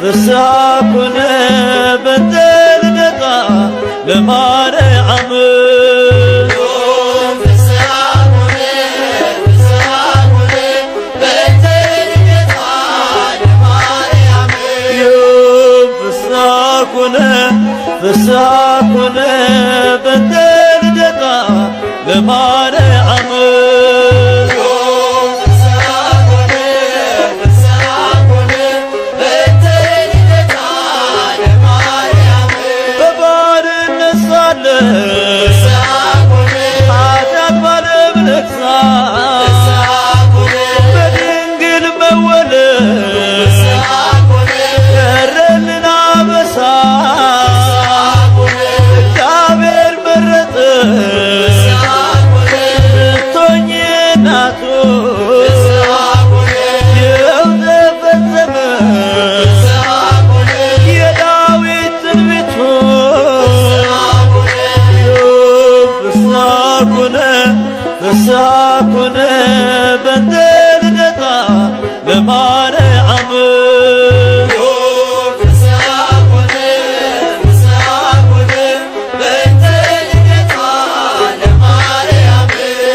ፍስሐኩነ በእንተ ልደታ ለማርያም ፍስሐኩነ በእንተ ልደታ ለማርያም በባርነት ሳለን ኃጢአት ባለመለክ በድንግል መወለድ ቀረልን አበሳ እግዚአብሔር መረጠ እንድትሆኚ እናቱ ይኸው ተፈጸመ የዳዊት ትንቢቱ ፍስሐኩነ በእንተ ልደታ ለማርያም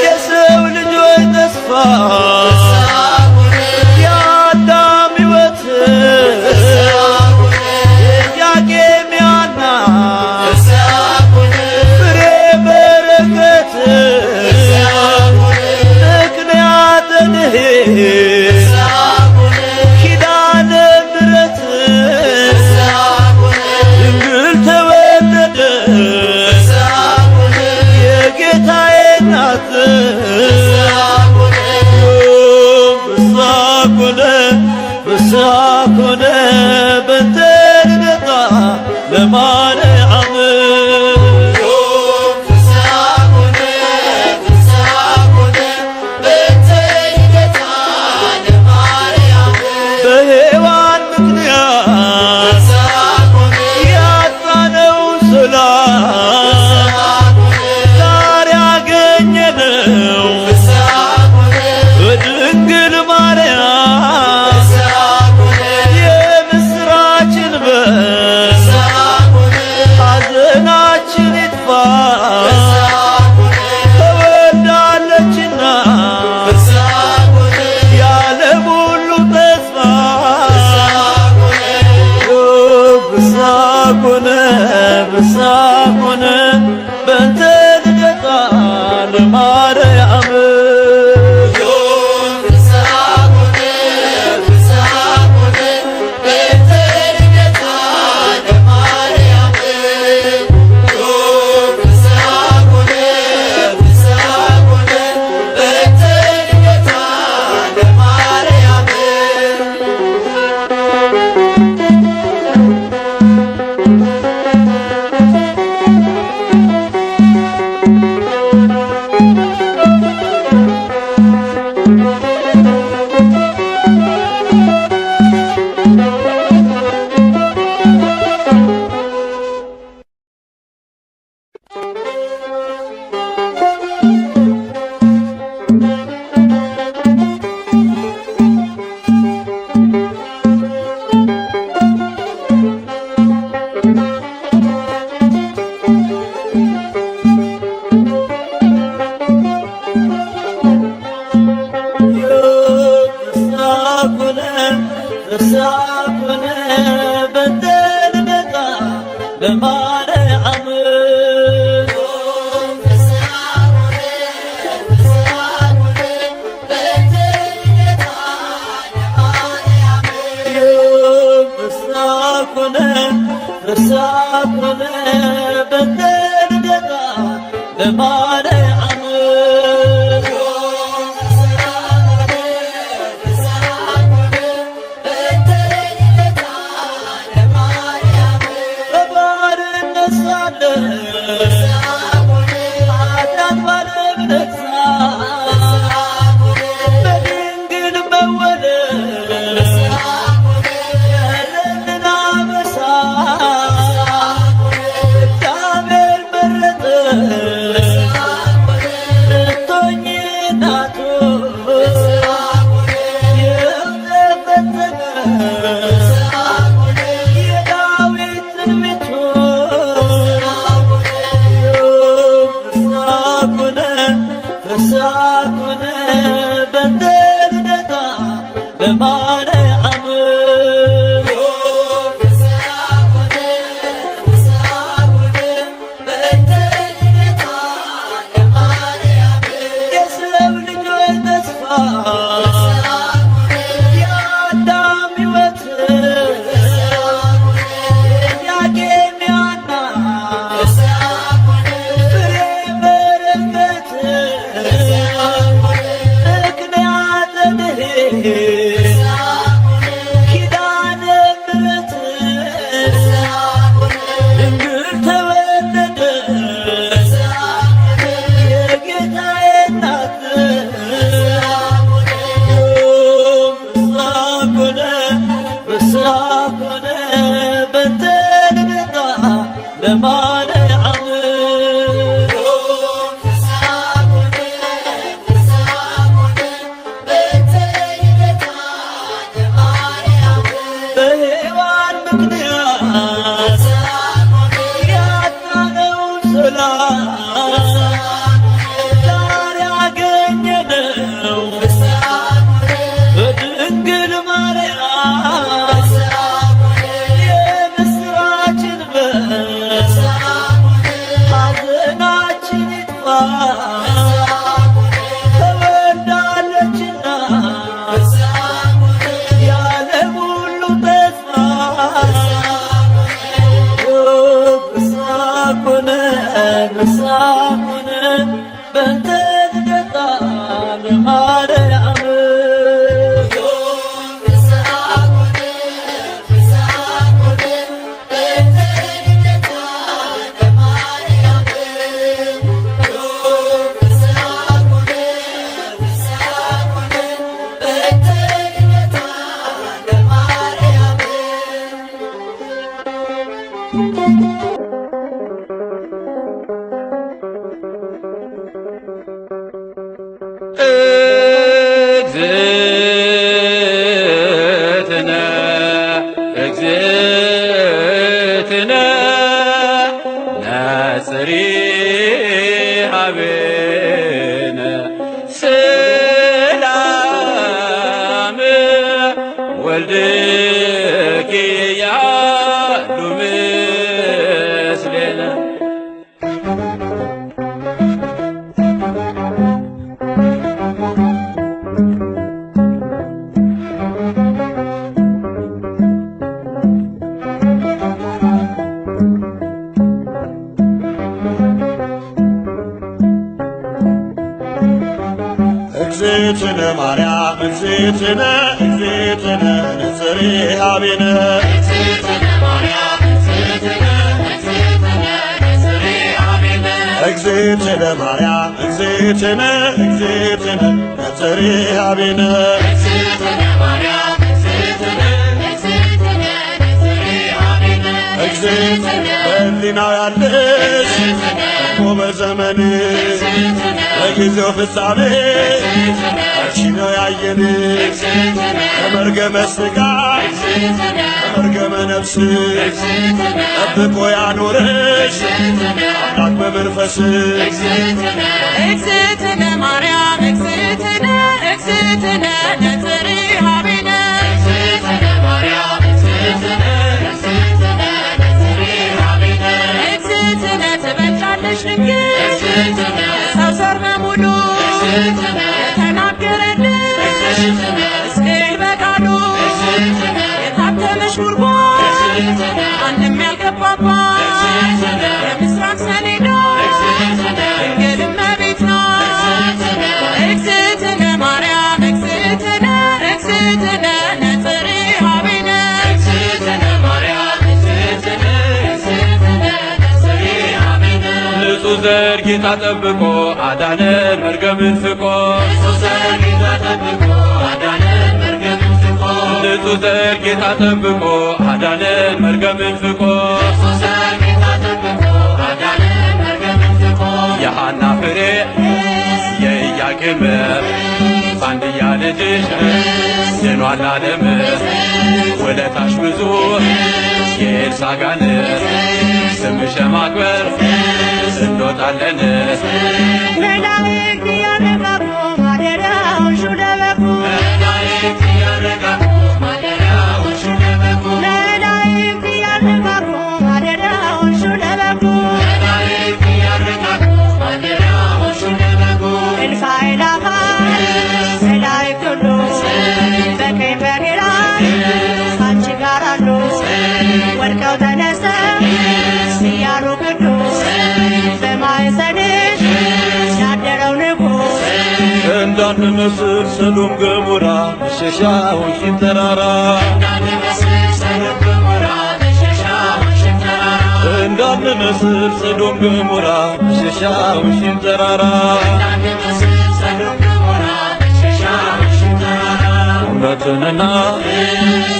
የሰው ልጆች ተስፋ የአዳም ሕይወት ኢያቄም ሐና ፍሬ በረከት ምክንያተ ድኅነት ኪዳነ ምሕረት ድንግል ተወለደ የጌታዬ እናት ፍስሐኩነ በእንተ ልደታ ለማርያም በሔዋን ምክንያት ያጣነው ሰላም ዛሬ አገኘነው በድንግል ማርያም የምስራችን በር ሐዘናችን ይጥፋ ተወልዳለችና የዓለም ሁሉ ተስፋ ፍስሐኩነ በእንተ ልደታ ለማርያም ፍስሐኩነ በእንተ ልደታ ለማርያም ፍስሐኩነ በእንተ ልደታ ለማርያም በባርነት ሳለን ኃጢአት ባለመለክ በድንግል መወለድ ቀረልን አበሳ እግዚአብሔር ለማርያም የሰው ልጆች ተስፋ የአዳም ሕይወት ያገኛና ፍሬ በረከት ምክንያተ ድኅነት ኪዳነ ምሕረት ድንግል ተወለደች የጌታዬ እናት ፍስሐ ኮነ በእንተ ልደታ ለማርያም በሔዋን ምክንያት ያጣነውን ሰላም ዛሬ አገኘነው በድንግል ማርያም የምስራችን በስ ሐዘናችን ይጥፋ ተወልዳለችና የዓለም ሁሉ ተስፋ ፍስሐ ኮነ በእንተ ልደታ ለማርያም እግዝእትነ እግዝእትነ ነጽሪ ኀቤነ ሰላም ወልድኪ ያሉ ምስሌነ እግዝእትነ ማርያም እግዝእትነ ነጽሪ ኀቤነ እግዝእትነ ማርያም እግዝእትነ ነጽሪ ኀቤነ እግዝእትነ በሕሊናው ያለሽ እኮ በዘመንሽ በጊዜው ፍጻሜ አንቺ ነው ያየንሽ ከመርገመ ሥጋ ከመርገመ ነፍስ ጠብቆ ያኖረሽ አምላክ በመንፈስ እግዝእትነ ማርያም እግዝእትነ ነጽሪ ኀቤነ እግዝእትነ ትበልጫለሽ ድንግል ሰው ዘር በሙሉ የተናገረልሽ ሕዝቅኤል በቃሉ የታተመሽ ጉርጓድ ማንም ያልገባባት የምስራቅ ሰሌዳ ድንግል እመቤት ናት። እግዝእትነ ማርያም እግዝእትነ ነጽሪ ኀቤነ ንጹሕ ዘር ጌታ ጠብቆ አዳነን መርገምን ፍቆ ንጹሕ ዘር ጌታ ጠብቆ አዳነን መርገምን ፍቆ የሐና ፍሬ የኢያቄም አንድያ ልጅሽ ድኗል ዓለም ውለታሽ ብዙ የኤልሳጋን ስምሽ ማክበር እንወጣለን መላእክት ያረጋጉ ማደሪያው ሹ ለበጉ ሰዶም ገሞራ መሸሻዎሽን ተራራ እንዳንመስል ሰዶም ገሞራ መሸሻዎሽን ተራራ እውነትንና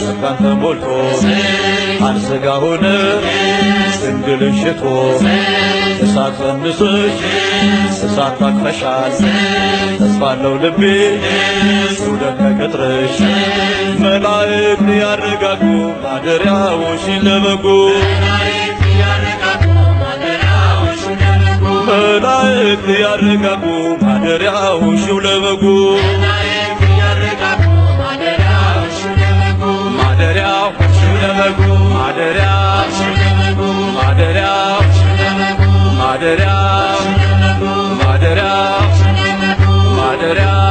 ጸጋን ተሞልቶ አንሥጋ ሆነ ድንግልን ሽቶ እሳት ጸንሰሽ እሳት ታቅፈሻል ተስፋለው ልቤ ይውደቅ ከቅጥርሽ መላእክት ያረጋጉ ማደሪያዎሽን ለበጉ መላእክት ያረጋጉ ማደሪያዎሽው ለበጉ ማደሪያው ለበጉ ማደሪያው ማደሪያው ማደሪያው ማደሪያው ማደሪያው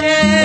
Yeah.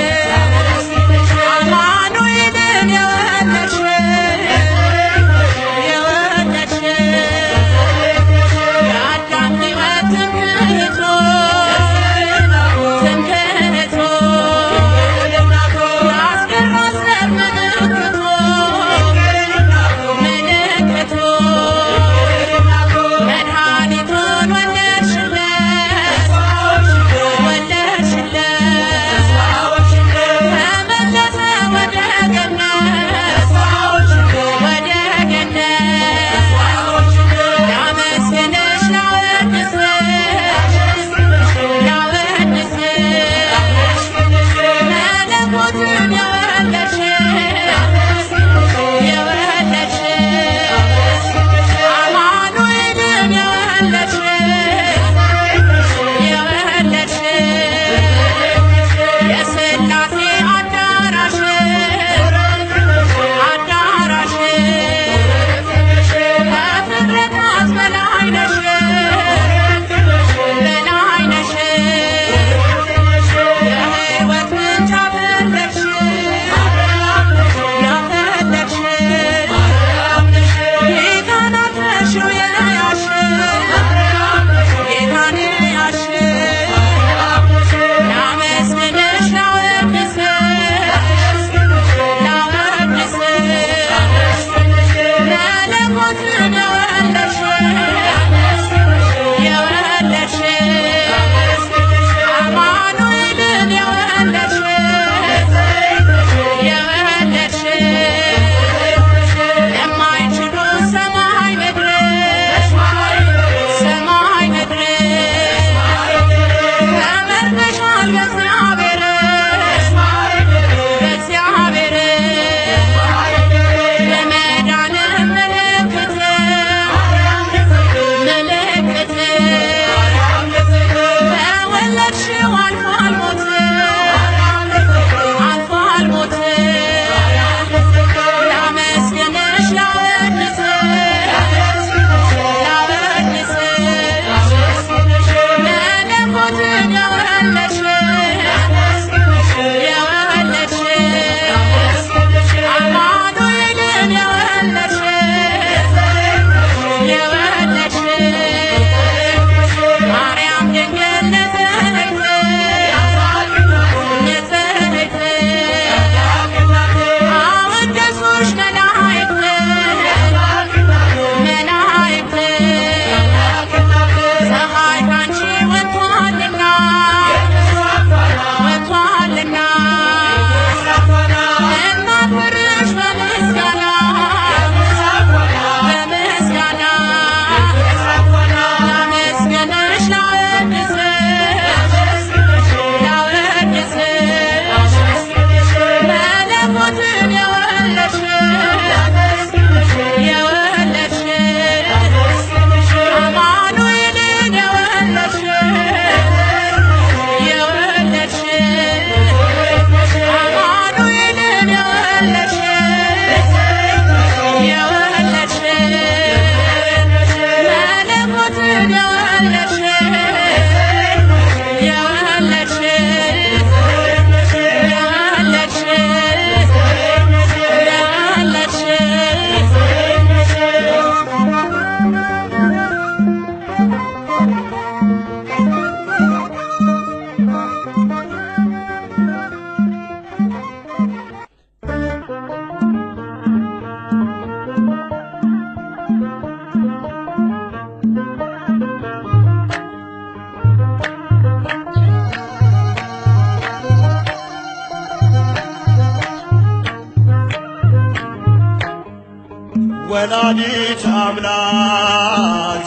ወላዲተ አምላክ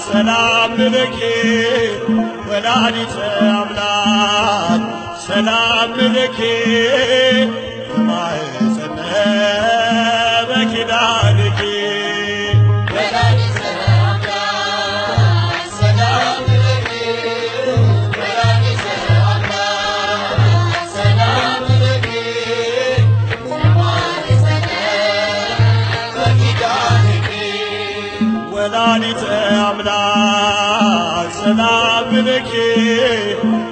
ሰላም ለኪ ወላዲተ አምላክ ሰላም ለኪ በማኅፀነ በኪዳንኪ ወላዲተ አምላክ ሰላም ለኪ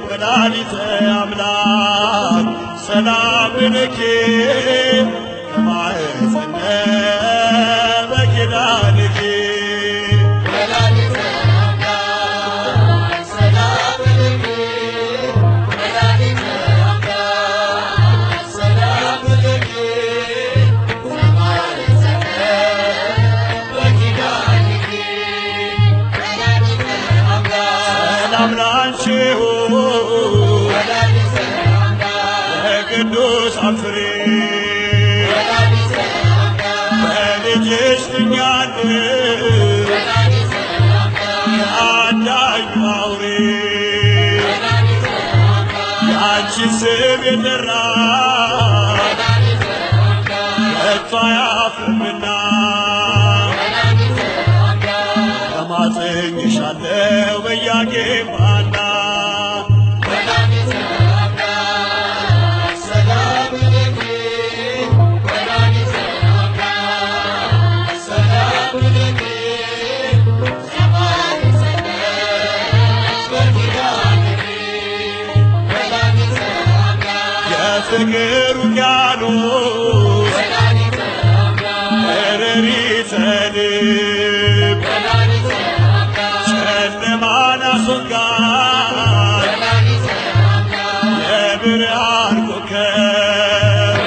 ወላዲተ አምላክ ሰላም ለኪ በማኅፀነ በኪዳንኪ ቅዱሳን ፍሬ በልጅሽ ትኛለሽ የአዳኝ አውሬ ያንቺን ስም የጠራ ከቶ አያፍርምና እማጽንሻለሁ በኢያቄም ሐና የፍቅር ውቅያኖስ እረሪተ ልብ ጨለማን አስወጋድ የብርሃን ኮከብ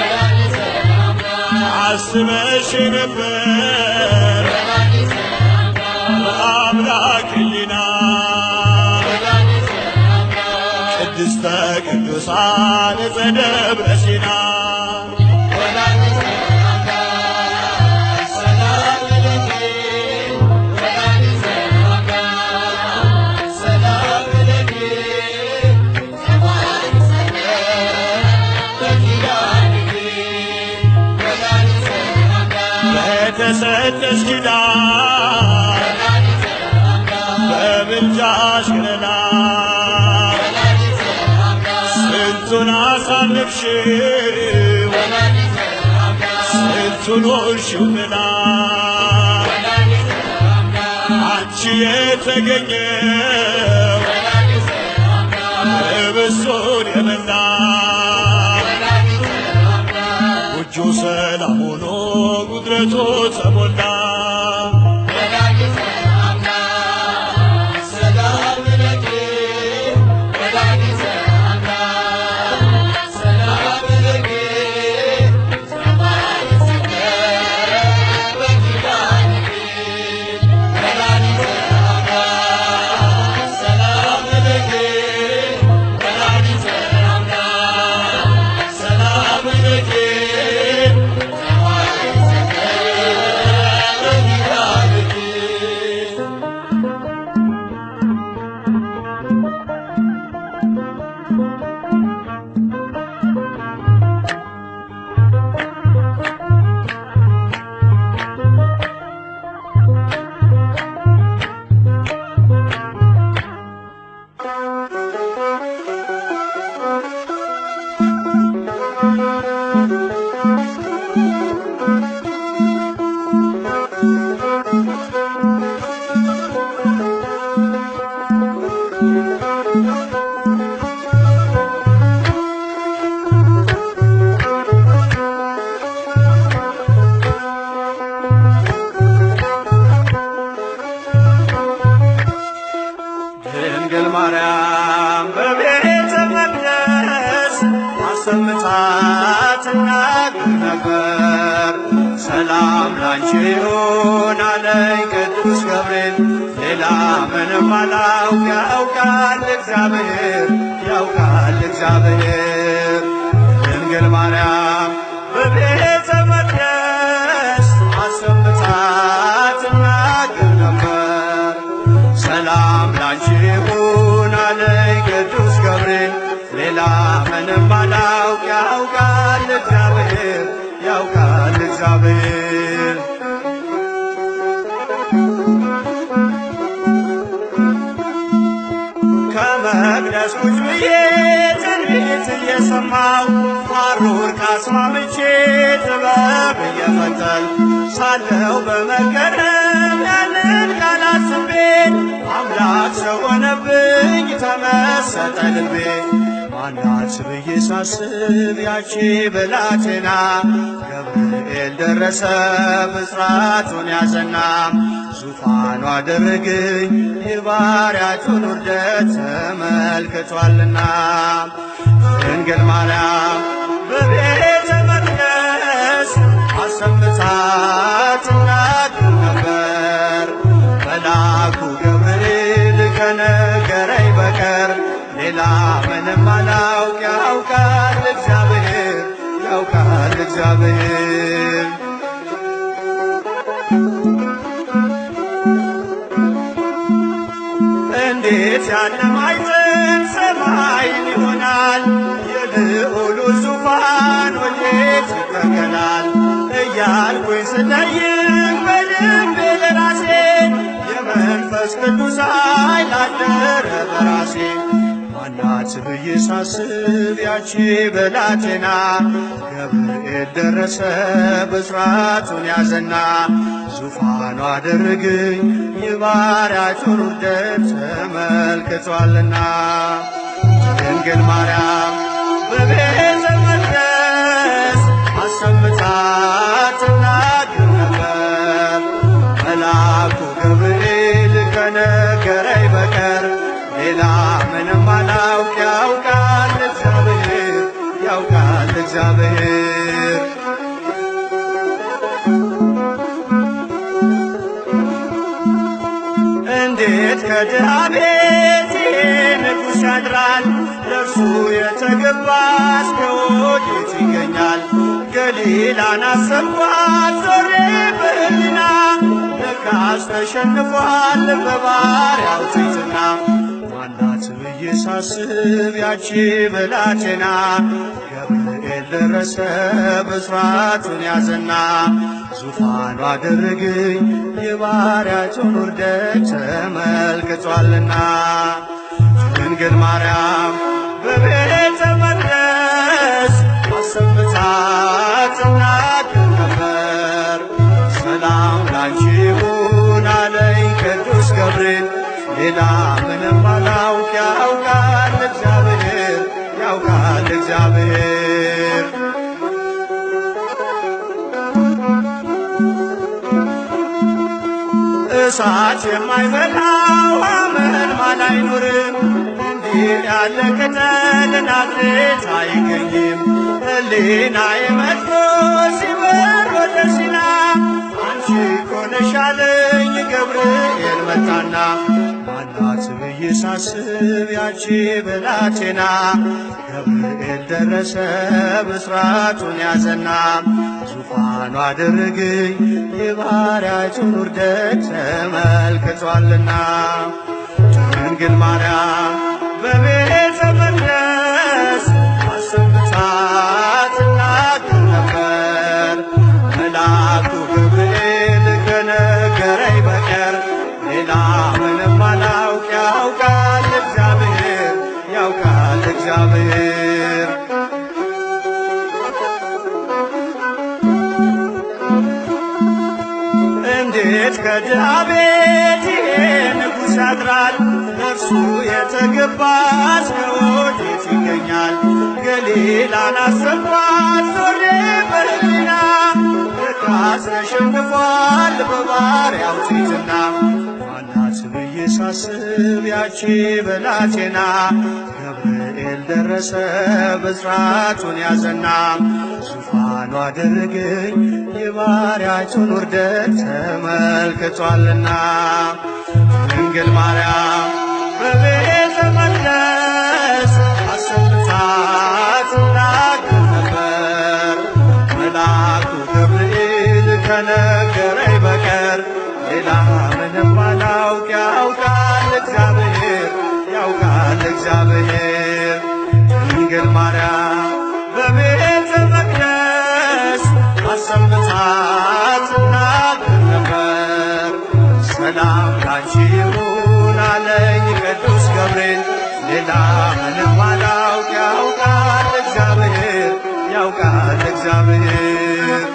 አስበሽ ነበር በአምላክ ሕሊና ቅድስተ ቅዱሳን ዘደብረ ሲና በተሰጠሽ ኪዳን በምልጃሽ ገና ስንቱን አሳለፍሽው ስንቱን ሆንሽው ምና አንቺ የተገኘው ህብስቱን የበላ ጎጆ ሰላም ሆኖ ጉድረቱ ተሞላ ድንግል ማርያም በቤተ መቅደስ አሰምታ ትናገር ነበር። ሰላም ላንቺ ይሁን አለኝ ቅዱስ ገብርኤል፣ ሌላ ምንም አላውቅ ያውቃል እግዚአብሔር ያውቃል እግዚአብሔር። ድንግል ማርያም በቤተ መቅደስ አሰምታ ምንም አላውቅ ያውቃል እግዚአብሔር ያውቃል እግዚአብሔር። ከመቅደስ ቁጭ ብዬ ትንቢት እየሰማሁ ሐሩር ካስማምቼ ጥበብ እየፈተልኩ ሳለሁ በመገረም ያንን ቃል አስቤ አምላክ ሰው ሆነብኝ ተመሰጠ ልቤ። ማናት ብዬ ሳስብ ያቺ ብላቴና ገብርኤል ደረሰ ብስራቱን ያዘና ዙፋኑ አደረገኝ የባሪያቱን ውርደት ተመልክቷልና። ድንግል ማርያም በቤተ መቅደስ አሰምታ ትናገር ነበር። መልአኩ ገብርኤል ከነገረኝ በቀር ሌላ ምንም አላውቅ ያውቃል እግዚአብሔር ያውቃል እግዚአብሔር። እንዴት ያለ ማዕዘን ሰማይን ይሆናል የልዑሉ ዙፋን ወዴት ይተከላል እያልኩኝ ስጠይቅ በልቤ ለራሴ የመንፈስ ቅዱስ ኃይል አደረ በራሴ። ማናት ብዬ ሳስብ ያቺ ብላቴና ገብርኤል ደረሰ ብስራቱን ያዘና ዙፋኑ አደረገኝ የባሪያቱን ውርደት ተመልክቷልና። ድንግል ማርያም በቤተ መቅደስ አሰምታ ትናገር ነበር። መልአኩ ገብርኤል ከነገረኝ በቀር ሌላ ምንም አላውቅ ያውቃል እግዚአብሔር ያውቃል እግዚአብሔር። እንዴት ከድሃ ቤት ንጉሥ ያድራል ለእርሱ የተገባ እስከ ወዴት ይገኛል? ገሊላን አሰብኳት ዞሬ በሕሊና ለካስ ተሸንፏል በባሪያው ትሕትና። ማናት ብዬ ሳስብ ያቺ ብላቴና ገብርኤል ደረሰ ብስራቱን ያዘና ዙፋኑ አደረገኝ የባሪያቱን ውርደት ተመልክቷልና። ድንግል ማርያም በቤተ መቅደስ አሰምታ ትናገር ነበር። ሰላም ላንቺ ይሁን አለኝ ቅዱስ ገብርኤል ሌላ ምንም አላውቅ ያውቃል እግዚአብሔር ያውቃል እግዚአብሔር። እሳት የማይበላው አመልማል አይኖርም እንዲህ ያለ ቅጠል ናዝሬት አይገኝም። ሕሊናዬ መጥቶ ሲበር ወደ ሲና አንቺ እኮ ነሽ አለኝ ገብርኤል መጣና። ማናት ብዬ ሳስብ ያቺ ብላቴና ገብርኤል ደረሰ ብስራቱን ያዘና ዙፋኑ አደረገኝ የባሪያቱን ውርደት ተመልክቷልና። ድንግል ማርያም በቤተ መቅደስ አሰምታ ትናገር ነበር። መልአኩ ገብርኤል ከነገረኝ በቀር ሌላ ምንም አላውቅ ያውቃል እግዚአብሔር ያውቃል እግዚአብሔር። እንዴት ከድሃ ቤት ይሄ ንጉሥ ያድራል ለእርሱ የተገባ እስከ ወዴት ይገኛል? ገሊላን አሰብኳት ዞሬ በሕሊና ለካስ ተሸንፏል በባሪያው ትሕትና። ማናት ብዬ ሳስብ ያቺ ብላቴና ገብርኤል ደረሰ ብስራቱን ያዘና ዙፋኑ አደረገኝ የባሪያቱን ውርደት ተመልክቷልና። ድንግል ማርያም በቤተ መቅደስ አሰምታ ትናገር ነበር። መልአኩ ገብርኤል ከነገረኝ በቀር ሌላ ምንም አላውቅ ያውቃል እግዚአብሔር ያውቃል እግዚአብሔር። ድንግል ማርያም ሰላም ካንቺ ይሁን አለኝ ቅዱስ ገብርኤል። ሌላ ምንም አላውቅ ያውቃል እግዚአብሔር ያውቃል እግዚአብሔር።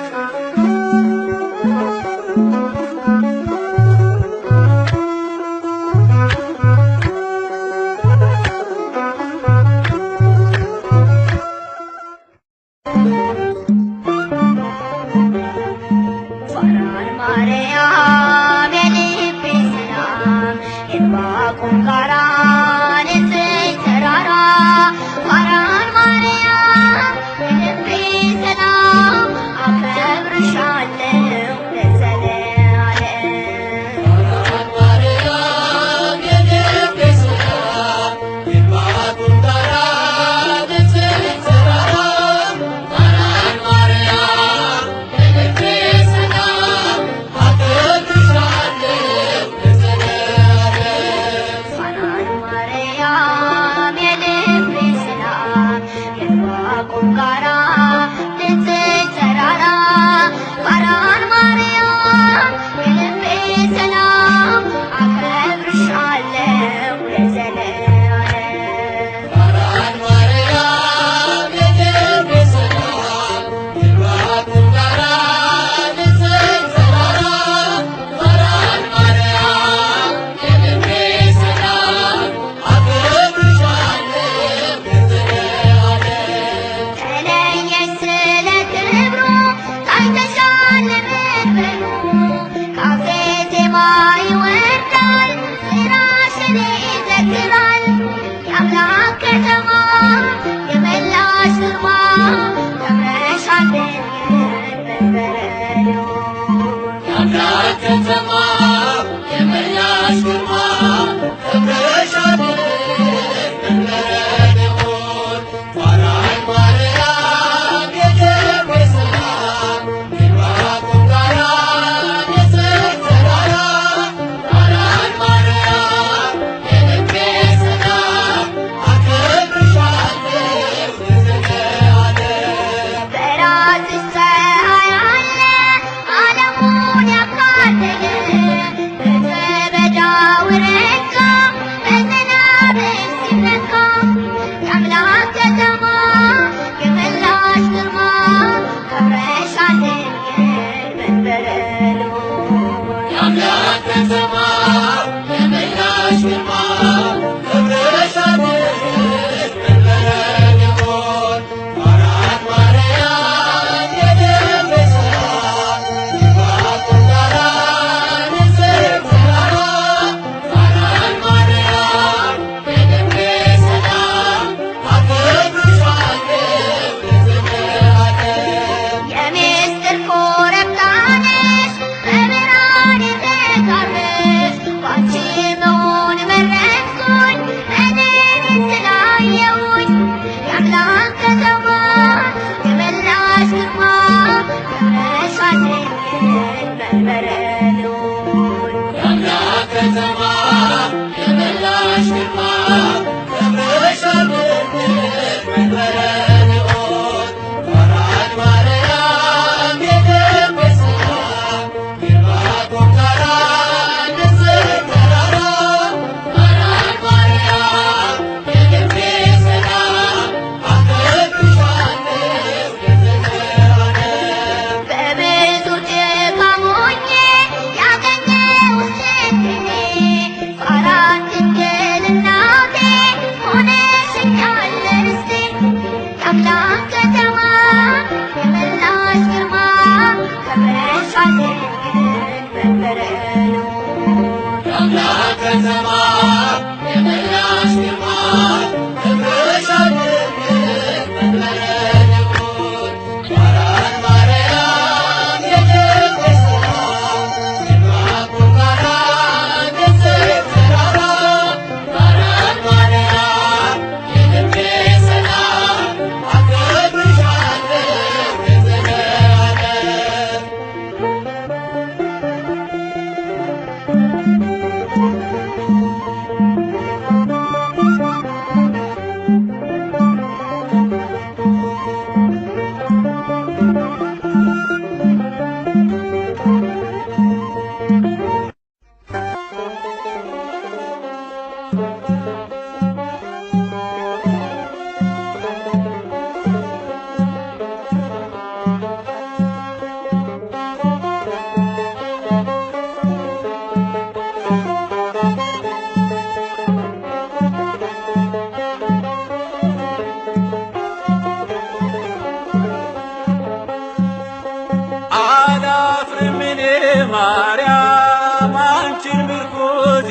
ምርኩዝ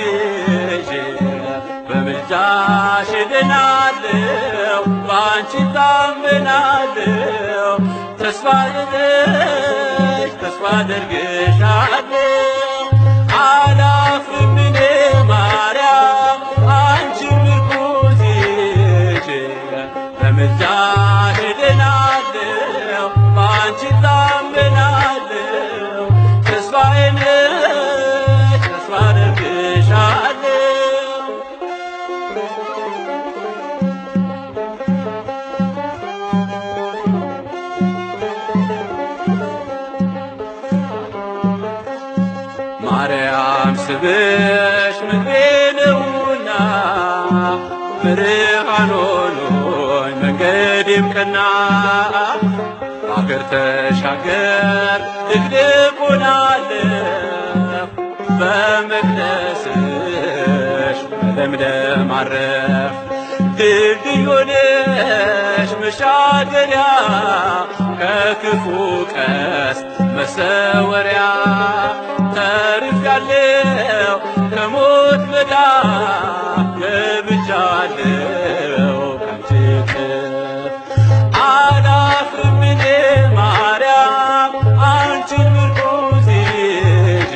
ይዤ በምልጃሽ እድናለሁ በአንቺ ታምናለሁ ተስፋ አደርግሻለሁ አላፍርም እኔ ማርያም አንቺን ምርኩዝ ይዤ በምልጃሽ እድናለሁ በአንቺ ታምናለሁ ተስፋዬ ነሽ ተስፋ አደርግሻለሁ ማርያም ስምሽ ምግቤ ነውና ብርሃን ሆኖኝ መንገዴም ቀና አገር ተሻገር ድቅድቅ ሆናለሁ በመቅደስሽ በለምለም አረፍ ድልድይ ሆነሽ መሻገሪያ ከክፉ ቀስት መሰወሪያ ተርፌያለሁ ከሞት መዳፍ ገብቻለሁ ካንቺ እቅፍ አላፍርም እኔ ማርያም አንቺን ምርኩዝ ይዤ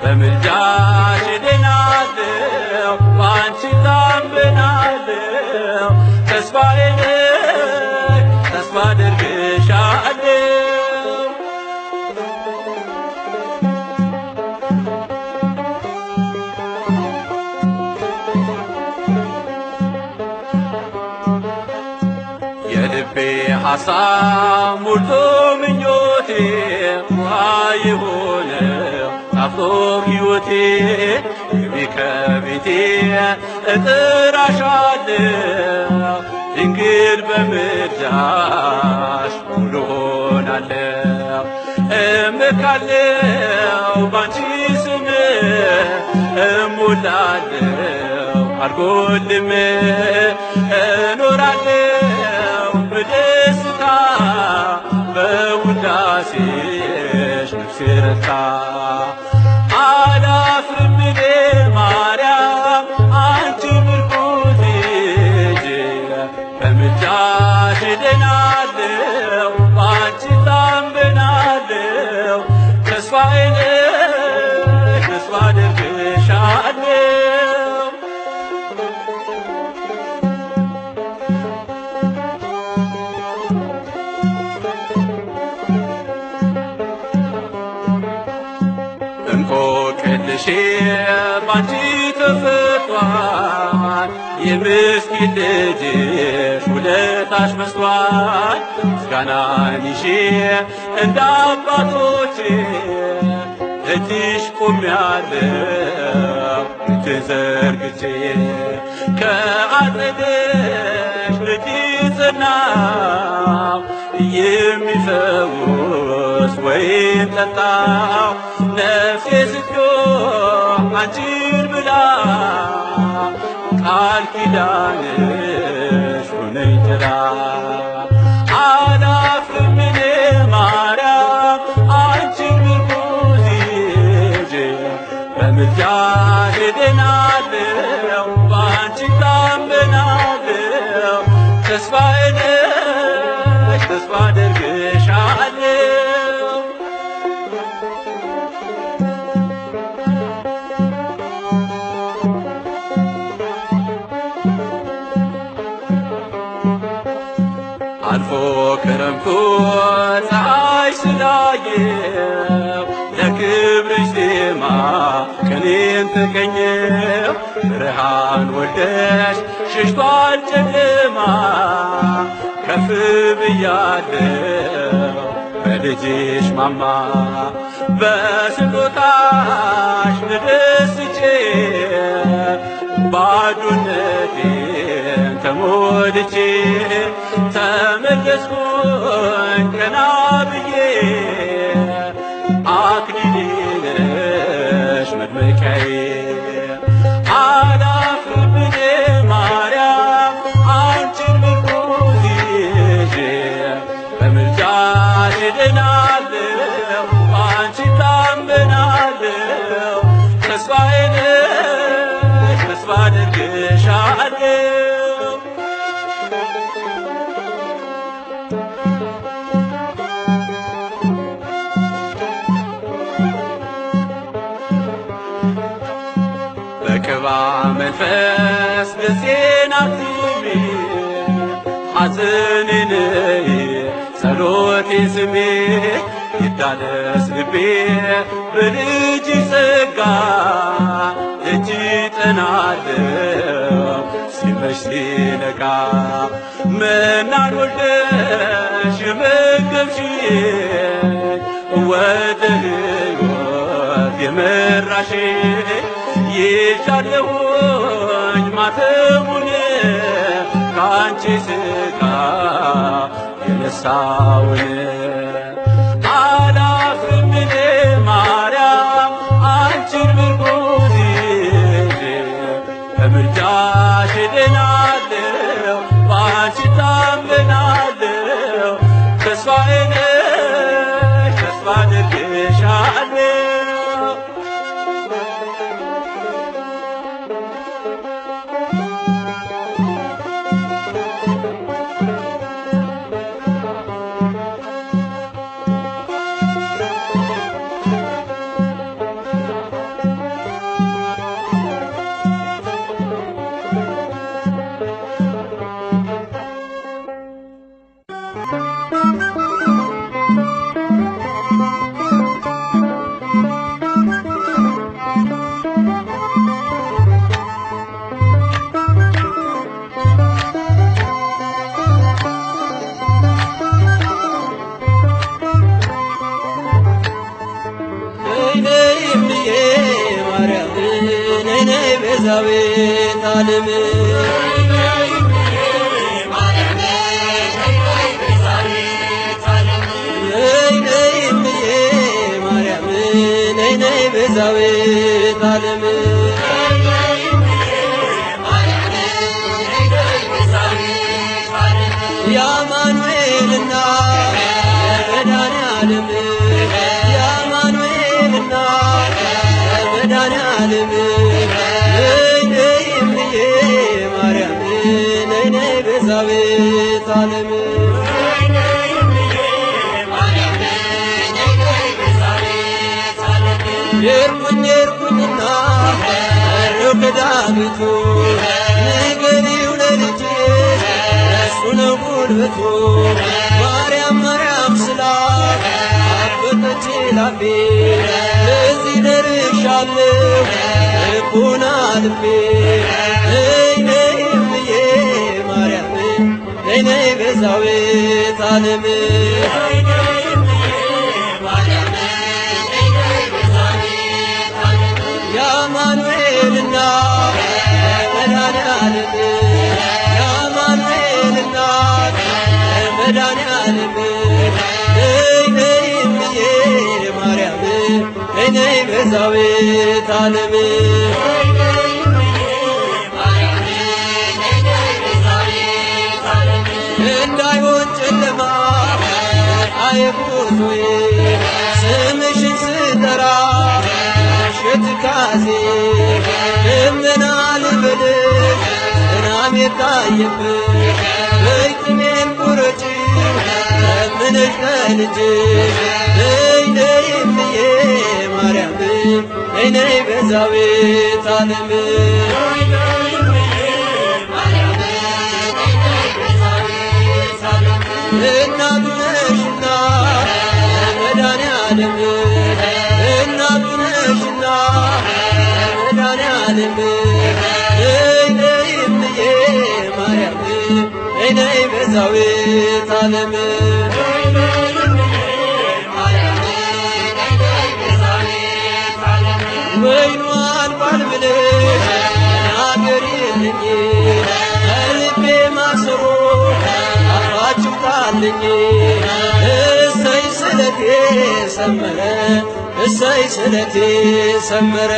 በምልጃሽ እድናለሁ በአንቺ ታምናለሁ ተስፋዬ ነሽ ተስፋ አደርግሻለሁ የልቤ ሐሳብ ሞልቶ ምኞቴ ውሃ የሆነው ጣፍጦ ሕይወቴ ግቢ ከቤቴ እጥራሻለሁ ድንግል በምልጃሽ ሙሉ ሆናለሁ እመካለሁ ባንቺ ስም እሞላለሁ አልጎልም እኖራለሁ በደስታ በውዳሴሽ ነፍሴ ረታ አላፍርም እኔ ማርያም አንቺን ምርኩዝ ይዤ በምልጃሽ እድናለሁ በአንቺ ታምናለሁ ተስፋዬ ነሽ ተስፋ አደርግሻለሁ እንቆቅልሼ ባንቺ ተፈቷል የምስኪን ልጅሽ ውለታሽ በዝቷል ምስጋናን ይዤ እንደ አባቶቼ እጅሽ ቆሜያለሁ እጄን ዘርግቼ ከአጸድሽ ልጅ ጸናሁ የሚፈውስ ወይን ጠጣሁ ነፍሴ ስትጮህ አንቺን ብላ ቃል ኪዳንሽ ሆነኝ ጥላ አላፍርም እኔ ማርያም አንቺን ምርኩዝ ይዤ በምልጃሽ እድናለሁ በአንቺ ታምናለሁ ተስፋዬ ነሽ ተስፋ አደርግሻለሁ አልፎ ክረምቱ ፀሐይ ስላየው ለክብርሽ ዜማ ቀኔን ተቀኘው ብርሃን ወልደሽ ሸሽቷል ጨለማ ከፍ ብያለሁ በልጅሽ ማማ በስጦታሽ ተደስቼ ባዶነቴን ተሞልቼ ተመለስኩኝ ቀና ብዬ አክሊሌ ነሽ መድመቂያዬ አላፍርም እኔ ማርያም አንቺን ምርኩዝ ይዤ በምልጃሽ እድናለሁ በአንቺ ታምናለሁ ተስፋዬ በቅባ መንፈስ ልቤን አትሚ ሐዘኔን ጸሎቴ ስሜ ይታደስ ልቤ በልጅ ጸጋ እጅ ጠናለው ሲመሽ ሲነጋ መናን ወልደሽ የመገብሽኝ ወደ ሕይወት የመራሽኝ ይዣለሁኝ ማተሙን ከአንቺ ሥጋ የነሳውን አላፍርም እኔ ማርያም አንቺን ምርኩዝ ይዤ በምልጃሽ እድናለሁ በአንቺ ታመናለሁ ተስፋዬ ነሽ ተስፋ አድርጌሻለሁ ቤዛዊተ ዓለም ቤዛዊተ ዓለም የአማኑኤል እናት የመድኃኔዓለም የአማኑኤል እናት የመድኃኔዓለም ቤዛዊተ ዓለም የርኩኝና ሩቅ ዳዊቱ ንገሪው ለልጅሽ እሱ ነው ጉልበቱ ማርያም ማርያም ስላት አበጠች ላፌ ለዚህ ደርሻለሁ ልኩና ልቤ ነይ ቤዛዊተ ዓለም የአማኑኤል እናት የመድኃኔዓለም የአማኑኤል እናት የመድኃኔዓለም ነይ እምዬ ማርያም ነይ ቤዛዊተ ዓለም እንዳይሆን ጨለማ አይጉዞዬ ስምሽን ስጠራ ሽትካዜ ደመና ልበልሽ ዝናብ የታየብሽ በይጥሜን ቁረጪ ለምንሽ ለልጅሽ ነይ እምዬ ማርያም ነይ ቤዛዊተ ዓለም እናቱ ነሽና የመድኃኔዓለም እናቱ ነሽና የመድኃኔዓለም ነይ እምዬ ማርያም ነይ ቤዛዊተ ዓለም ወይኑ አልቋል ብለሽ ተናገሪልኝ ከልቤ ማሰሮ አፋችሁታልኝ እሰይ ስለቴ ሰመረ እሰይ ስለቴ ሰመረ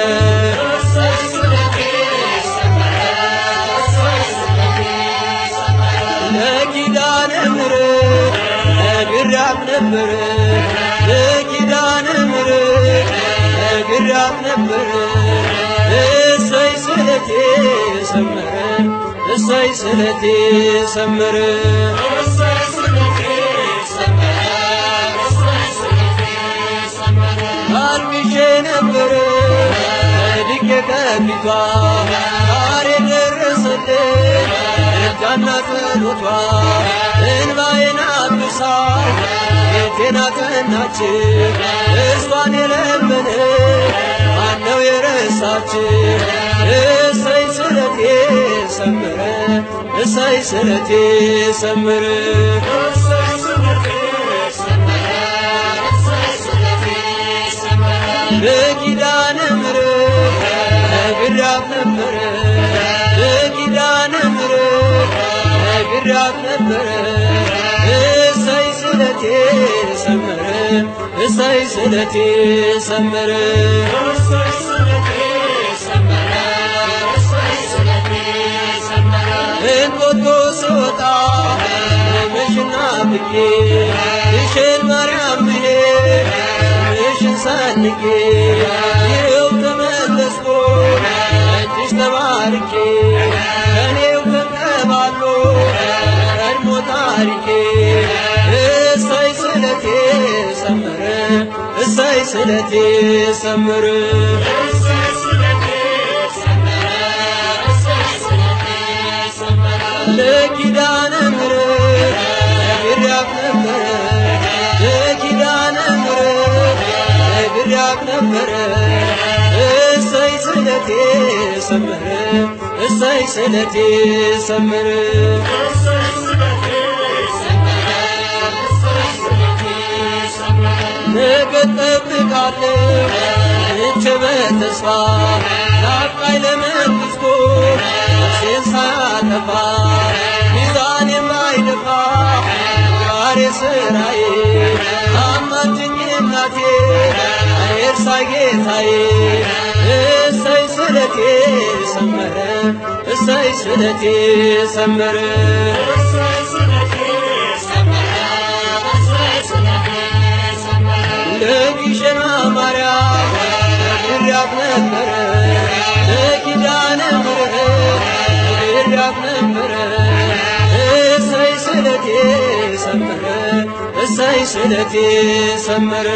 ለኪዳነ ምሕረት ነግሬያት ነበር ለኪዳነ ምሕረት ነግሬያት ነበር እሰይ ስለቴ ሰመረ እሰይ ስለቴ ሰመረ አልቅሼ ነበር ወድቄ ከፊቷ ዛሬ ደረሰልን እጃና ጸሎቷ እንባዬን አብሳ ቤቴን አቀናችን እርሷን የለመነ ማነው የረሳችን? እሰይ ስለቴ ሰመረ እሰይ ስለቴ ሰመረ በኪዳነ ምሕረት ነግሬያት ነበረ በኪዳነ ምሕረት ነግሬያት ነበረ እሰይ ስለቴ ሰመረ እሰይ ስለቴ ሰመረ እንጦጦ ስወጣ ምሽና ብዬ ግሸን ማርያም ብሄድ ምሽን ሰንቄ ይኸው ተመለስኩ እጅሽ ተባርኬ ከኔው ተቀባሎ ቀድሞ ታሪኬ እሰይ ስለቴ ሰመረ እሰይ ስለቴ ሰመረ ለኪዳነ ምሕረት ነግሬያት ነበረ ለኪዳነ ምሕረት ነግሬያት ነበረ እሰይ ስለቴ ሰመረ እሰይ ስለቴ ሰመረ ነገ እጠብቃለሁ እቼ በተስፋ ናፍቃኝ ለመንግሥቱ ነፍሴን ሳያጠፋ ሚዛን የማይደፋ ዛሬ ስራዬ አማልጅኝ እናቴ አይርሳኝ ጌታዬ እሰይ ስለቴ ሰመረ እሰይ ስለቴ ሰመረ ለግሸን ማርያም ነግሬያት ነበረ ለኪዳነ ምሕረት ነግሬያት ነበረ እሰይ ስለቴ ሰመረ እሰይ ስለቴ ሰመረ